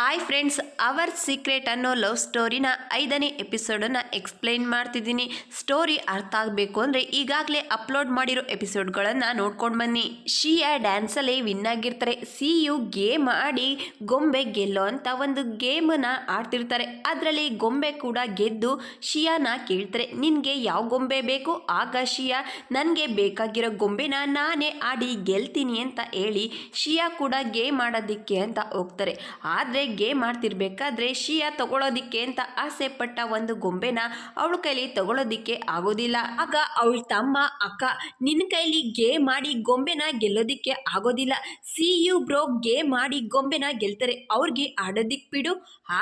Hi friends, hour secret ಅನ್ನೋ love ಸ್ಟೋರಿನ 5ನೇ ಎಪಿಸೋಡನ್ನು explain ಮಾಡ್ತಿದ್ದೀನಿ. ಸ್ಟೋರಿ ಅರ್ಥ ಆಗಬೇಕು ಅಂದರೆ ಈಗಾಗಲೇ ಅಪ್ಲೋಡ್ ಮಾಡಿರೋ ಎಪಿಸೋಡ್ಗಳನ್ನು ನೋಡ್ಕೊಂಡು ಬನ್ನಿ. ಶಿಯಾ ಡ್ಯಾನ್ಸಲ್ಲಿ ವಿನ್ ಆಗಿರ್ತಾರೆ. ಸಿಯು ಗೇಮ್ ಆಡಿ ಗೊಂಬೆ ಗೆಲ್ಲೋ ಅಂತ ಒಂದು ಗೇಮನ್ನು ಆಡ್ತಿರ್ತಾರೆ. ಅದರಲ್ಲಿ ಗೊಂಬೆ ಕೂಡ ಗೆದ್ದು ಶಿಯಾನ ಕೇಳ್ತಾರೆ, ನಿನಗೆ ಯಾವ ಗೊಂಬೆ ಬೇಕು? ಆಗ ಶಿಯಾ, ನನಗೆ ಬೇಕಾಗಿರೋ ಗೊಂಬೆನ ನಾನೇ ಆಡಿ ಗೆಲ್ತೀನಿ ಅಂತ ಹೇಳಿ ಶಿಯಾ ಕೂಡ ಗೇಮ್ ಆಡೋದಕ್ಕೆ ಅಂತ ಹೋಗ್ತಾರೆ. ಆದರೆ ಗೇಮ್ ಮಾಡ್ತಿರ್ಬೇಕಾದ್ರೆ ಶಿಯಾ ತಗೊಳ್ಳೋದಿಕ್ಕೆ ಅಂತ ಆಸೆ ಪಟ್ಟ ಒಂದು ಗೊಂಬೆನ ಅವಳ ಕೈಲಿ ತಗೊಳ್ಳೋದಿಕ್ಕೆ ಆಗೋದಿಲ್ಲ. ಆಗ ಅವಳ ತಮ್ಮ ಅಕ್ಕ, ನಿನ್ನ ಕೈಲಿ ಗೇಮ್ ಮಾಡಿ ಗೊಂಬೆನ ಗೆಲ್ಲೋದಿಕ್ಕೆ ಆಗೋದಿಲ್ಲ, ಸಿಯು ಬ್ರೋ ಗೇಮ್ ಮಾಡಿ ಗೊಂಬೆನ ಗೆಲ್ತಾರೆ, ಅವ್ರಿಗೆ ಆಡೋದಿಕ್ ಬಿಡು.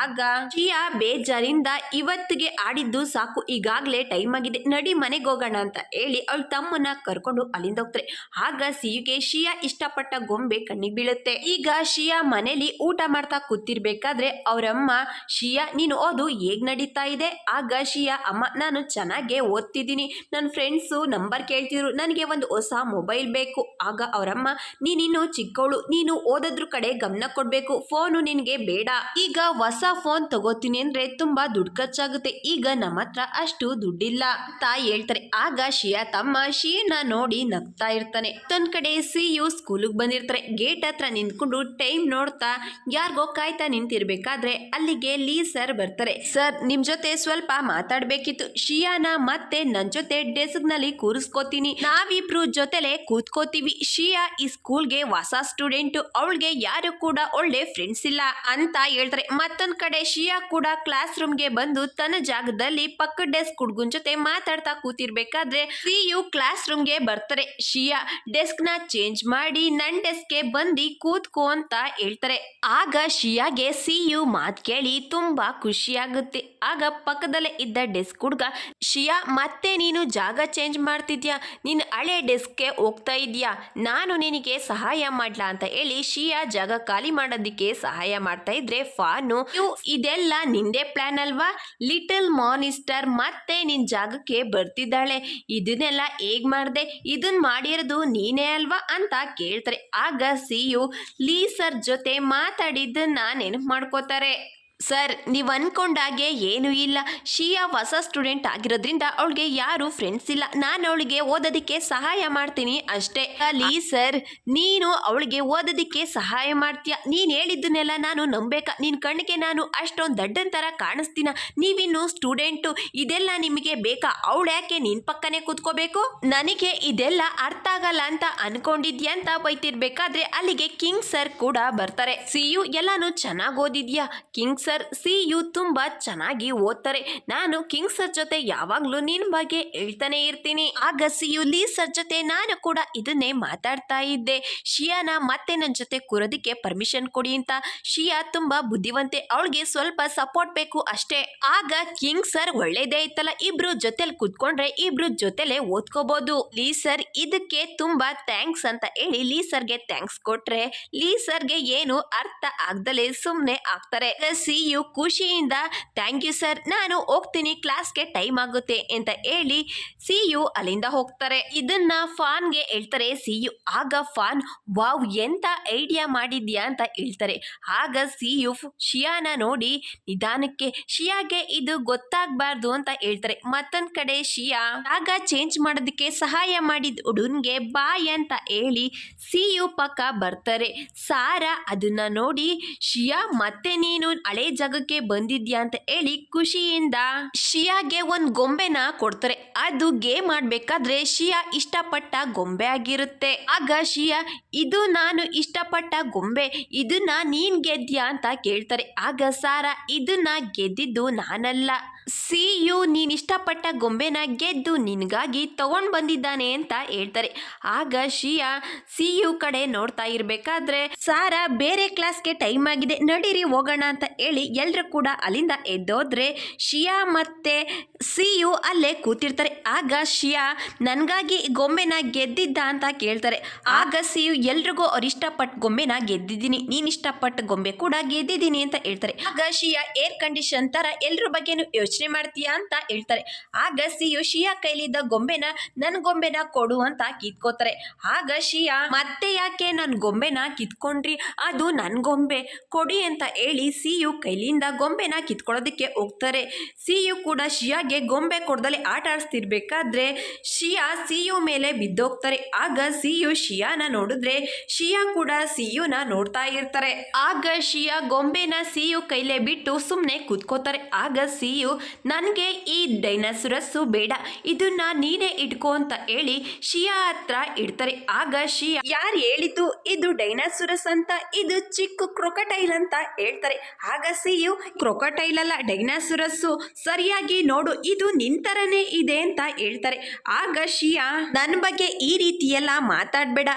ಆಗ ಶಿಯಾ ಬೇಜಾರಿಂದ, ಇವತ್ತಿಗೆ ಆಡಿದ್ದು ಸಾಕು, ಈಗಾಗಲೇ ಟೈಮ್ ಆಗಿದೆ, ನಡಿ ಮನೆಗೆ ಹೋಗೋಣ ಅಂತ ಹೇಳಿ ಅವಳ ತಮ್ಮನ ಕರ್ಕೊಂಡು ಅಲ್ಲಿಂದ ಹೋಗ್ತಾರೆ. ಆಗ ಸಿಯುಗೆ ಶಿಯಾ ಇಷ್ಟಪಟ್ಟ ಗೊಂಬೆ ಕಣ್ಣಿಗೆ ಬೀಳುತ್ತೆ. ಈಗ ಶಿಯಾ ಮನೇಲಿ ಊಟ ಮಾಡ್ತಾ ಕೂತಿರ್ಬೇಕಾದ್ರೆ ಅವರಮ್ಮ, ಶಿಯಾ ನೀನು ಓದು ಹೇಗ್ ನಡೀತಾ ಇದೆ? ಆಗ ಶಿಯಾ, ಅಮ್ಮ ನಾನು ಚೆನ್ನಾಗೇ ಓದ್ತಿದ್ದೀನಿ, ನನ್ನ ಫ್ರೆಂಡ್ಸು ನಂಬರ್ ಕೇಳ್ತಿದ್ರು, ನನಗೆ ಒಂದು ಹೊಸ ಮೊಬೈಲ್ ಬೇಕು. ಆಗ ಅವರಮ್ಮ, ನೀನಿನ್ನು ಚಿಕ್ಕವಳು, ನೀನು ಓದೋದ್ರ ಕಡೆ ಗಮನ ಕೊಡಬೇಕು, ಫೋನು ನಿನಗೆ ಬೇಡ, ಈಗ ಹೊಸ ಫೋನ್ ತಗೋತೀನಿ ಅಂದ್ರೆ ತುಂಬಾ ದುಡ್ಡು ಖರ್ಚಾಗುತ್ತೆ, ಈಗ ನಮ್ಮ ಹತ್ರ ಅಷ್ಟು ದುಡ್ಡಿಲ್ಲ ಅಂತ ಹೇಳ್ತಾರೆ. ಆಗ ಶಿಯಾ ತಮ್ಮ ಶಿಯನ ನೋಡಿ ನಗ್ತಾ ಇರ್ತಾನೆ. ಮತ್ತೊಂದ್ ಕಡೆ ಸಿಯು ಸ್ಕೂಲಿಗೆ ಬಂದಿರ್ತಾರೆ. ಗೇಟ್ ಹತ್ರ ನಿಂತ್ಕೊಂಡು ಟೈಮ್ ನೋಡ್ತಾ ಯಾರಿಗೋ ಕಾಯ್ತಾ ನಿಂತಿರ್ಬೇಕಾದ್ರೆ ಅಲ್ಲಿಗೆ ಲೀ ಸರ್ ಬರ್ತಾರೆ. ಸರ್, ನಿಮ್ ಜೊತೆ ಸ್ವಲ್ಪ ಮಾತಾಡ್ಬೇಕಿತ್ತು. ಶಿಯಾನ ಮತ್ತೆ ನನ್ ಜೊತೆ ಡೆಸ್ಕ್ ನಲ್ಲಿ ಕೂರಿಸ್ಕೋತೀನಿ, ನಾವಿಬ್ರು ಜೊತೆಲೆ ಕೂತ್ಕೋತೀವಿ. ಶಿಯಾ ಈ ಸ್ಕೂಲ್ಗೆ ಹೊಸ ಸ್ಟೂಡೆಂಟ್, ಅವಳಿಗೆ ಯಾರು ಕೂಡ ಒಳ್ಳೆ ಫ್ರೆಂಡ್ಸ್ ಇಲ್ಲ ಅಂತ ಹೇಳ್ತಾರೆ. ಮತ್ತೊಂದ್ ಕಡೆ ಶಿಯಾ ಕೂಡ ಕ್ಲಾಸ್ ರೂಮ್ಗೆ ಬಂದು ತನ್ನ ಜಾಗದಲ್ಲಿ ಪಕ್ಕದ ಡೆಸ್ಕ್ ಹುಡುಗನ್ ಜೊತೆ ಮಾತಾಡ್ತಾ ಕೂತಿರ್ಬೇಕಾದ್ರೆ ಸಿಯು ಕ್ಲಾಸ್ ರೂಮ್ಗೆ ಬರ್ತಾರೆ. ಶಿಯಾ ಡೆಸ್ಕ್ ನ ಚೇಂಜ್ ಮಾಡಿ ನನ್ ಡೆಸ್ಕ್ಗೆ ಬಂದು ಕೂತ್ಕೋ ಅಂತ ಹೇಳ್ತಾರೆ. ಆಗ ಶಿಯಾಗೆ ಸಿಯು ಮಾತ್ ಕೇಳಿ ತುಂಬಾ ಖುಷಿ ಆಗುತ್ತೆ. ಆಗ ಪಕ್ಕದಲ್ಲೇ ಇದ್ದ ಡೆಸ್ಕ್ ಹುಡುಗ, ಶಿಯಾ ಮತ್ತೆ ನೀನು ಜಾಗ ಚೇಂಜ್ ಮಾಡ್ತಿದ್ಯಾ, ನೀನು ಹಳೆ ಡೆಸ್ಕ್ಗೆ ಹೋಗ್ತಾ ಇದೀಯಾ, ನಾನು ನಿನಗೆ ಸಹಾಯ ಮಾಡ್ಲಾ ಅಂತ ಹೇಳಿ ಶಿಯಾ ಜಾಗ ಖಾಲಿ ಮಾಡೋದಿಕ್ಕೆ ಸಹಾಯ ಮಾಡ್ತಾ ಇದ್ರೆ ಫಾನು, ಇದೆಲ್ಲ ನಿಂದೆ ಪ್ಲಾನ್ ಅಲ್ವಾ, ಲಿಟಲ್ ಮಾನಿಸ್ಟರ್ ಮತ್ತೆ ನಿನ್ ಜಾಗಕ್ಕೆ ಬರ್ತಿದ್ದಾಳೆ, ಇದನ್ನೆಲ್ಲ ಹೇಗ್ ಮಾಡ್ದೆ, ಇದನ್ ಮಾಡಿರೋದು ನೀನೇ ಅಲ್ವಾ ಅಂತ ಕೇಳ್ತಾರೆ. ಆಗ ಸಿಯು ಲೀ ಸರ್ ಜೊತೆ ಮಾತಾಡಿದ್ದನ್ನ ನೆನಪು ಮಾಡ್ಕೋತಾರೆ. ಸರ್, ನೀವು ಅನ್ಕೊಂಡಾಗೆ ಏನೂ ಇಲ್ಲ, ಶಿಯಾ ಹೊಸ ಸ್ಟೂಡೆಂಟ್ ಆಗಿರೋದ್ರಿಂದ ಅವಳಿಗೆ ಯಾರು ಫ್ರೆಂಡ್ಸ್ ಇಲ್ಲ, ನಾನು ಅವಳಿಗೆ ಓದೋದಕ್ಕೆ ಸಹಾಯ ಮಾಡ್ತೀನಿ ಅಷ್ಟೇ. ಅಲ್ಲಿ ಸರ್, ನೀನು ಅವಳಿಗೆ ಓದೋದಕ್ಕೆ ಸಹಾಯ ಮಾಡ್ತೀಯ, ನೀನು ಹೇಳಿದ್ದನ್ನೆಲ್ಲ ನಾನು ನಂಬೇಕಾ? ನಿನ್ನ ಕಣ್ಣಿಗೆ ನಾನು ಅಷ್ಟೊಂದು ದಡ್ಡನ್ ಥರ ಕಾಣಿಸ್ತೀನ? ನೀವಿನ್ನು ಸ್ಟೂಡೆಂಟು, ಇದೆಲ್ಲ ನಿಮಗೆ ಬೇಕಾ? ಅವಳು ಯಾಕೆ ನಿನ್ನ ಪಕ್ಕನೇ ಕೂತ್ಕೋಬೇಕು? ನನಗೆ ಇದೆಲ್ಲ ಅರ್ಥ ಆಗಲ್ಲ ಅಂತ ಅನ್ಕೊಂಡಿದ್ಯಾ ಅಂತ ಬೈತಿರ್ಬೇಕಾದ್ರೆ ಅಲ್ಲಿಗೆ ಕಿಂಗ್ ಸರ್ ಕೂಡ ಬರ್ತಾರೆ. ಸಿಯು ಎಲ್ಲಾನು ಚೆನ್ನಾಗಿ ಓದಿದ್ಯಾ? ಕಿಂಗ್ ಸರ್, ಸಿಯು ತುಂಬಾ ಚೆನ್ನಾಗಿ ಓದ್ತಾರೆ, ನಾನು ಕಿಂಗ್ ಸರ್ ಜೊತೆ ಯಾವಾಗ್ಲೂ ನಿನ್ ಬಗ್ಗೆ ಹೇಳ್ತಾನೆ ಇರ್ತೀನಿ. ಆಗ ಸಿಯು ಲೀ ಸರ್ ಜೊತೆ ನಾನು ಕೂಡ ಇದನ್ನೇ ಮಾತಾಡ್ತಾ ಇದ್ದೆ, ಶಿಯಾನ ಮತ್ತೆ ನನ್ನ ಜೊತೆ ಕೂರೋದಿಕ್ಕೆ ಪರ್ಮಿಷನ್ ಕೊಡಿ ಅಂತ. ಶಿಯಾ ತುಂಬಾ ಬುದ್ಧಿವಂತೆ, ಅವಳಿಗೆ ಸ್ವಲ್ಪ ಸಪೋರ್ಟ್ ಬೇಕು ಅಷ್ಟೇ. ಆಗ ಕಿಂಗ್ ಸರ್, ಒಳ್ಳೇದೇ ಇತ್ತಲ್ಲ, ಇಬ್ರು ಜೊತೆಲಿ ಕೂತ್ಕೊಂಡ್ರೆ ಇಬ್ರು ಜೊತೆಲೆ ಓದ್ಕೋಬಹುದು. ಲೀ ಸರ್, ಇದಕ್ಕೆ ತುಂಬಾ ಥ್ಯಾಂಕ್ಸ್ ಅಂತ ಹೇಳಿ ಲೀ ಸರ್ಗೆ ಥ್ಯಾಂಕ್ಸ್ ಕೊಟ್ರೆ ಲೀ ಸರ್ಗೆ ಏನು ಅರ್ಥ ಆಗ್ದಲೇ ಸುಮ್ನೆ ಆಗ್ತಾರೆ. ಸಿಯು ಖುಷಿಯಿಂದ, ಥ್ಯಾಂಕ್ ಯು ಸರ್, ನಾನು ಹೋಗ್ತೀನಿ, ಕ್ಲಾಸ್ಗೆ ಟೈಮ್ ಆಗುತ್ತೆ ಅಂತ ಹೇಳಿ ಸಿಯು ಅಲ್ಲಿಂದ ಹೋಗ್ತಾರೆ. ಇದನ್ನ ಫಾನ್ಗೆ ಹೇಳ್ತಾರೆ ಸಿಯು. ಆಗ ಫಾನ್, ವಾವ್ ಎಂತ ಐಡಿಯಾ ಮಾಡಿದ್ಯಾ ಅಂತ ಹೇಳ್ತಾರೆ. ಆಗ ಸಿಯು ಶಿಯಾನ ನೋಡಿ ನಿಧಾನಕ್ಕೆ, ಶಿಯಾಗೆ ಇದು ಗೊತ್ತಾಗಬಾರ್ದು ಅಂತ ಹೇಳ್ತಾರೆ. ಮತ್ತೊಂದ್ ಕಡೆ ಶಿಯಾ ಆಗ ಚೇಂಜ್ ಮಾಡೋದಕ್ಕೆ ಸಹಾಯ ಮಾಡಿದ ಹುಡುಗನ್ಗೆ ಬಾಯ್ ಅಂತ ಹೇಳಿ ಸಿಯು ಪಕ್ಕ ಬರ್ತಾರೆ. ಸಾರಾ ಅದನ್ನ ನೋಡಿ, ಶಿಯಾ ಮತ್ತೆ ನೀನು ಹಳೆ ಜಾಗಕ್ಕೆ ಬಂದಿದ್ಯಾ ಅಂತ ಹೇಳಿ ಖುಷಿಯಿಂದ ಶಿಯಾಗೆ ಒಂದ್ ಗೊಂಬೆನ ಕೊಡ್ತಾರೆ. ಅದು ಗೇಮ್ ಆಡ್ಬೇಕಾದ್ರೆ ಶಿಯಾ ಇಷ್ಟಪಟ್ಟ ಗೊಂಬೆ ಆಗಿರುತ್ತೆ. ಆಗ ಶಿಯಾ, ಇದು ನಾನು ಇಷ್ಟಪಟ್ಟ ಗೊಂಬೆ, ಇದನ್ನ ನೀನ್ ಗೆದ್ಯಾ ಅಂತ ಕೇಳ್ತಾರೆ. ಆಗ ಸಾರಾ, ಇದನ್ನ ಗೆದ್ದಿದ್ದು ನಾನಲ್ಲ, ಸಿಯು ನೀನ್ ಇಷ್ಟಪಟ್ಟ ಗೊಂಬೆನ ಗೆದ್ದು ನಿನ್ಗಾಗಿ ತಗೊಂಡ್ ಬಂದಿದ್ದಾನೆ ಅಂತ ಹೇಳ್ತಾರೆ. ಆಗ ಶಿಯಾ ಸಿಯು ಕಡೆ ನೋಡ್ತಾ ಇರ್ಬೇಕಾದ್ರೆ ಸಾರಾ, ಬೇರೆ ಕ್ಲಾಸ್ಗೆ ಟೈಮ್ ಆಗಿದೆ, ನಡೀರಿ ಹೋಗೋಣ ಅಂತ ಹೇಳಿ ಎಲ್ರು ಕೂಡ ಅಲ್ಲಿಂದ ಎದ್ದೋದ್ರೆ ಶಿಯಾ ಮತ್ತೆ ಸಿಯು ಅಲ್ಲೇ ಕೂತಿರ್ತಾರೆ. ಆಗ ಶಿಯಾ, ನನ್ಗಾಗಿ ಗೊಂಬೆನ ಗೆದ್ದಿದ್ದ ಅಂತ ಕೇಳ್ತಾರೆ. ಆಗ ಸಿಯು, ಎಲ್ರಿಗೂ ಅವ್ರ ಇಷ್ಟಪಟ್ಟ ಗೊಂಬೆನ ಗೆದ್ದಿದ್ದೀನಿ, ನೀನ್ ಇಷ್ಟಪಟ್ಟ ಗೊಂಬೆ ಕೂಡ ಗೆದ್ದಿದ್ದೀನಿ ಅಂತ ಹೇಳ್ತಾರೆ. ಆಗ ಶಿಯಾ ಏರ್ ಕಂಡೀಷನ್ ತರ ಎಲ್ರ ಬಗ್ಗೆನೂ ಯೋಚನೆ ಯೋಚನೆ ಮಾಡ್ತೀಯಾ ಅಂತ ಹೇಳ್ತಾರೆ. ಆಗ ಸಿಯು ಶಿಯಾ ಕೈಲಿದ್ದ ಗೊಂಬೆನ ನನ್ ಗೊಂಬೆನ ಕೊಡು ಅಂತ ಕಿತ್ಕೋತಾರೆ. ಆಗ ಶಿಯಾ ಮತ್ತೆ ಯಾಕೆ ನನ್ ಗೊಂಬೆನ ಕಿತ್ಕೊಂಡ್ರಿ, ಅದು ನನ್ ಗೊಂಬೆ ಕೊಡಿ ಅಂತ ಹೇಳಿ ಸಿಯು ಕೈಲಿಂದ ಗೊಂಬೆನ ಕಿತ್ಕೊಳ್ಳೋದಕ್ಕೆ ಹೋಗ್ತಾರೆ. ಸಿಯು ಕೂಡ ಶಿಯಾಗೆ ಗೊಂಬೆ ಕೊಡ್ದಲೆ ಆಟ ಆಡಿಸ್ತಿರ್ಬೇಕಾದ್ರೆ ಶಿಯಾ ಸಿಯು ಮೇಲೆ ಬಿದ್ದೋಗ್ತಾರೆ. ಆಗ ಸಿಯು ಶಿಯಾನ ನೋಡಿದ್ರೆ ಶಿಯಾ ಕೂಡ ಸಿಯುನ ನೋಡ್ತಾ ಇರ್ತಾರೆ. ಆಗ ಶಿಯಾ ಗೊಂಬೆನ ಸಿಯು ಕೈಲೇ ಬಿಟ್ಟು ಸುಮ್ಮನೆ ಕೂತ್ಕೋತಾರೆ. ಆಗ ಸಿಯು ನನಗೆ ಈ ಡೈನಾಸುರಸ್ಸು ಬೇಡ, ಇದನ್ನ ನೀನೇ ಇಟ್ಕೋ ಅಂತ ಹೇಳಿ ಶಿಯಾ ಹತ್ರ ಇಡ್ತಾರೆ. ಆಗ ಶಿಯಾ ಯಾರು ಹೇಳಿದ್ದು ಇದು ಡೈನಾಸುರಸ್ ಅಂತ, ಇದು ಚಿಕ್ಕ ಕ್ರೊಕಟೈಲ್ ಅಂತ ಹೇಳ್ತಾರೆ. ಆಗ ಸಿಯು ಕ್ರೊಕಟೈಲ್ ಅಲ್ಲ ಡೈನಾಸುರಸ್ಸು, ಸರಿಯಾಗಿ ನೋಡು ಇದು ನಿಂತರನೇ ಇದೆ ಅಂತ ಹೇಳ್ತಾರೆ. ಆಗ ಶಿಯಾ ನನ್ನ ಬಗ್ಗೆ ಈ ರೀತಿ ಎಲ್ಲ ಮಾತಾಡಬೇಡ,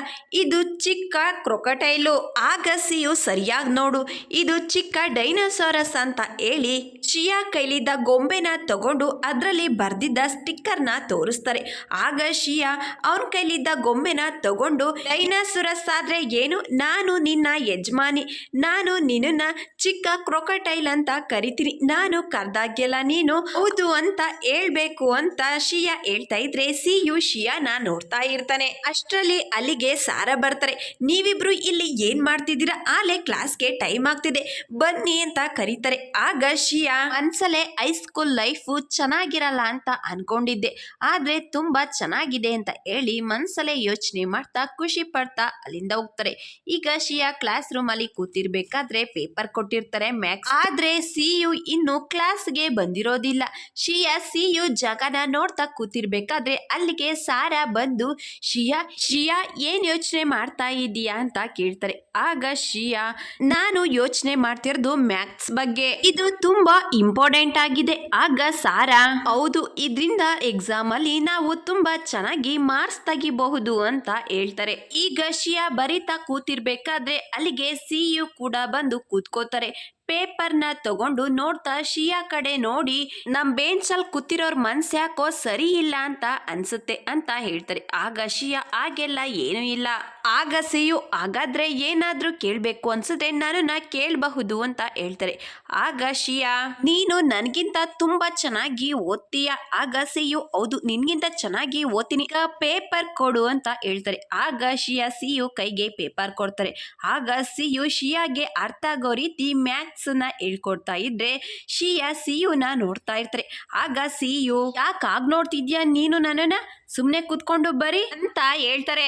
ಇದು ಚಿಕ್ಕ ಕ್ರೊಕಟೈಲು. ಆಗ ಸಿಯು ಸರಿಯಾಗಿ ನೋಡು ಇದು ಚಿಕ್ಕ ಡೈನೋಸಾರಸ್ ಅಂತ ಹೇಳಿ ಶಿಯಾ ಕೈಲಿದ್ದ ಗೊಂಬೆನ ತಗೊಂಡು ಅದರಲ್ಲಿ ಬರ್ದಿದ್ದ ಸ್ಟಿಕ್ಕರ್ನ ತೋರಿಸ್ತಾರೆ. ಆಗ ಶಿಯಾ ಅವನ ಕೈಲಿದ್ದ ಗೊಂಬೆನ ತಗೊಂಡು ಡೈನಾಸುರಸ್ ಆದ್ರೆ ಏನು, ನಾನು ನಿನ್ನ ಯಜಮಾನಿ, ನಾನು ನಿನ್ನ ಚಿಕ್ಕ ಕ್ರೊಕಟೈಲ್ ಅಂತ ಕರಿತೀನಿ, ನಾನು ಕರ್ದಾಗೆಲ್ಲ ನೀನು ಹೌದು ಅಂತ ಹೇಳ್ಬೇಕು ಅಂತ ಶಿಯಾ ಹೇಳ್ತಾ ಇದ್ರೆ ಸಿಯು ಶಿಯಾನ ನೋಡ್ತಾ ಇರ್ತಾನೆ. ಅಷ್ಟರಲ್ಲಿ ಅಲ್ಲಿಗೆ ಸಾರಾ ಬರ್ತಾರೆ. ನೀವಿಬ್ರು ಇಲ್ಲಿ ಏನ್ ಮಾಡ್ತಿದ್ದೀರಾ, ಆಲೆ ಕ್ಲಾಸ್ಗೆ ಟೈಮ್ ಆಗ್ತಿದೆ ಬನ್ನಿ ಅಂತ ಕರೀತಾರೆ. ಆಗ ಶಿಯಾ ಮನ್ಸಲ್ಲೇ ಹೈಸ್ಕೂಲ್ ಲೈಫು ಚೆನ್ನಾಗಿರಲ್ಲ ಅಂತ ಅನ್ಕೊಂಡಿದ್ದೆ, ಆದ್ರೆ ತುಂಬಾ ಚೆನ್ನಾಗಿದೆ ಅಂತ ಹೇಳಿ ಮನ್ಸಲ್ಲೇ ಯೋಚನೆ ಮಾಡ್ತಾ ಖುಷಿ ಪಡ್ತಾ ಅಲ್ಲಿಂದ ಹೋಗ್ತಾರೆ. ಈಗ ಶಿಯಾ ಕ್ಲಾಸ್ ರೂಮ್ ಅಲ್ಲಿ ಕೂತಿರ್ಬೇಕಾದ್ರೆ ಪೇಪರ್ ಕೊಟ್ಟಿರ್ತಾರೆ ಮ್ಯಾಥ್ಸ್, ಆದ್ರೆ ಸಿಯು ಇನ್ನು ಕ್ಲಾಸ್ಗೆ ಬಂದಿರೋದಿಲ್ಲ. ಸಿಯು ಜಗನ ನೋಡ್ತಾ ಕೂತಿರ್ಬೇಕಾದ್ರೆ ಅಲ್ಲಿಗೆ ಸಾರಾ ಬಂದು ಶಿಯಾ ಏನ್ ಯೋಚನೆ ಮಾಡ್ತಾ ಇದೀಯಾ ಅಂತ ಕೇಳ್ತಾರೆ. ಆಗ ಶಿಯಾ ನಾನು ಯೋಚನೆ ಮಾಡ್ತಿರೋದು ಮ್ಯಾಥ್ಸ್ ಬಗ್ಗೆ, ಇದು ತುಂಬಾ ಇಂಪಾರ್ಟೆಂಟ್ ಆಗಿದೆ. ಆಗ ಸಾರಾ ಹೌದು, ಇದರಿಂದ ಎಕ್ಸಾಮ್ ಅಲ್ಲಿ ನಾವು ತುಂಬಾ ಚೆನ್ನಾಗಿ ಮಾರ್ಕ್ಸ್ ತೆಗಿಬಹುದು ಅಂತ ಹೇಳ್ತಾರೆ. ಈಗ ಶಿಯಾ ಬರೀತಾ ಕೂತಿರ್ಬೇಕಾದ್ರೆ ಅಲ್ಲಿಗೆ ಸಿಯು ಕೂಡ ಬಂದು ಕೂತ್ಕೋತಾರೆ. ಪೇಪರ್ನ ತಗೊಂಡು ನೋಡ್ತಾ ಶಿಯಾ ಕಡೆ ನೋಡಿ ನಮ್ ಬೆಂಚಲ್ಲಿ ಕೂತಿರೋರ್ ಮನ್ಸ್ ಯಾಕೋ ಸರಿ ಇಲ್ಲ ಅಂತ ಅನ್ಸುತ್ತೆ ಅಂತ ಹೇಳ್ತಾರೆ. ಆಗ ಶಿಯಾ ಹಾಗೆಲ್ಲ ಏನೂ ಇಲ್ಲ. ಆಗ ಸಿಯು ಹಾಗಾದ್ರೆ ಏನಾದ್ರೂ ಕೇಳ್ಬೇಕು ಅನ್ಸುತ್ತೆ ನನ್ನನ್ನ ಕೇಳಬಹುದು ಅಂತ ಹೇಳ್ತಾರೆ. ಆಗ ಶಿಯಾ ನೀನು ನನ್ಗಿಂತ ತುಂಬಾ ಚೆನ್ನಾಗಿ ಓದ್ತೀಯ. ಆಗ ಸಿಯು ಹೌದು ನಿನ್ಗಿಂತ ಚೆನ್ನಾಗಿ ಓದ್ತೀನಿ, ಈಗ ಪೇಪರ್ ಕೊಡು ಅಂತ ಹೇಳ್ತಾರೆ. ಆಗ ಸಿಯು ಕೈಗೆ ಪೇಪರ್ ಕೊಡ್ತಾರೆ. ಆಗ ಸಿಯು ಶಿಯಾಗೆ ಅರ್ಥ ಆಗೋ ರೀತಿ ಮ್ಯಾಥ್ಸ್ ನ ಹೇಳ್ಕೊಡ್ತಾ ಇದ್ರೆ ಸಿಯುನ ನೋಡ್ತಾ ಇರ್ತಾರೆ. ಆಗ ಸಿಯು ಯಾಕಾಗ್ ನೋಡ್ತಿದ್ಯಾ ನೀನು, ನನ್ನನ್ನ ಸುಮ್ನೆ ಕೂತ್ಕೊಂಡು ಬರೀ ಅಂತ ಹೇಳ್ತಾರೆ.